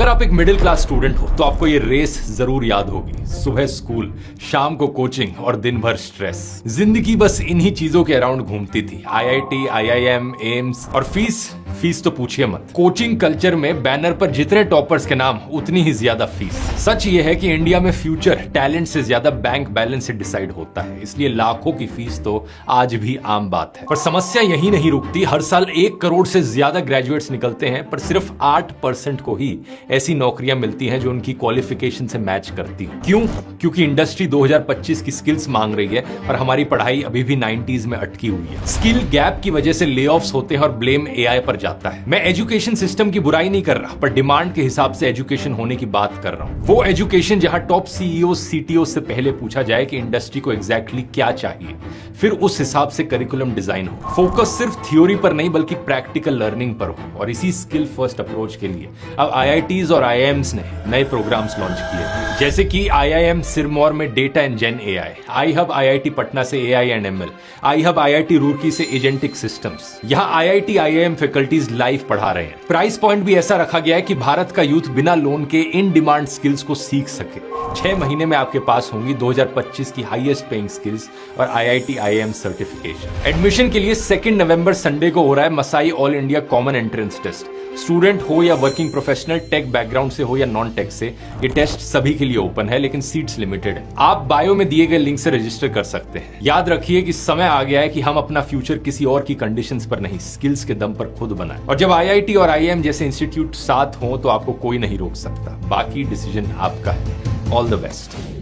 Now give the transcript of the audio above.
अगर आप एक मिडिल क्लास स्टूडेंट हो तो आपको ये रेस जरूर याद होगी। सुबह स्कूल, शाम को कोचिंग और दिन भर स्ट्रेस। जिंदगी बस इन्हीं चीजों के अराउंड घूमती थी। आईआईटी, आईआईएम, एम्स और फीस तो पूछिए मत। कोचिंग कल्चर में बैनर पर जितने टॉपर्स के नाम उतनी ही ज्यादा फीस। सच ये है कि इंडिया में फ्यूचर टैलेंट से ज्यादा बैंक बैलेंस से डिसाइड होता है, इसलिए लाखों की फीस तो आज भी आम बात है। पर समस्या यही नहीं रुकती। हर साल 1 करोड़ से ज्यादा ग्रेजुएट्स निकलते हैं, पर सिर्फ 8% को ही ऐसी नौकरियां मिलती हैं जो उनकी क्वालिफिकेशन से मैच करती है। क्यों? क्योंकि इंडस्ट्री 2025 की स्किल्स मांग रही है और हमारी पढ़ाई अभी भी 90s में अटकी हुई है। स्किल गैप की वजह से ले ऑफ्स होते हैं और ब्लेम एआई पर जाता है। मैं एजुकेशन सिस्टम की बुराई नहीं कर रहा, पर डिमांड के हिसाब से एजुकेशन होने की बात कर रहा हूं। वो एजुकेशन जहां टॉप सीईओ, सीटीओ से पहले पूछा जाए कि इंडस्ट्री को एग्जैक्टली क्या चाहिए, फिर उस हिसाब से करिकुलम डिजाइन हो। फोकस सिर्फ थ्योरी पर नहीं बल्कि प्रैक्टिकल लर्निंग पर हो। और इसी स्किल फर्स्ट अप्रोच के लिए अब आईआईटीज और आईआईएम्स ने नए प्रोग्राम्स लॉन्च किए, जैसे कि आईआईएम सिरमौर में data and gen AI, I hub IIT Patna से AI and ML, I hub IIT Roorkee से एजेंटिक सिस्टम्स। यहाँ आईआईटी, आईआईएम फैकल्टीज लाइव पढ़ा रहे हैं। प्राइस पॉइंट भी ऐसा रखा गया है कि भारत का यूथ बिना लोन के इन डिमांड स्किल्स को सीख सके। 6 महीने में आपके पास होंगी 2025 की हाईएस्ट पेइंग स्किल्स और आईआईटी, आईआईएम सर्टिफिकेशन। एडमिशन के लिए 2 नवंबर संडे को हो रहा है Masai all India common entrance test. Student हो या वर्किंग प्रोफेशनल, टेक बैकग्राउंड से हो या नॉन टेक से, ये टेस्ट सभी के लिए ओपन है, लेकिन सीट्स लिमिटेड है। आप बायो में दिए गए लिंक से रजिस्टर कर सकते हैं। याद रखिए कि समय आ गया है कि हम अपना फ्यूचर किसी और की कंडीशंस पर नहीं, स्किल्स के दम पर खुद बनाएं। और जब आईआईटी और आईआईएम जैसे इंस्टीट्यूट साथ हो तो आपको कोई नहीं रोक सकता। बाकी डिसीजन आपका है। All the best.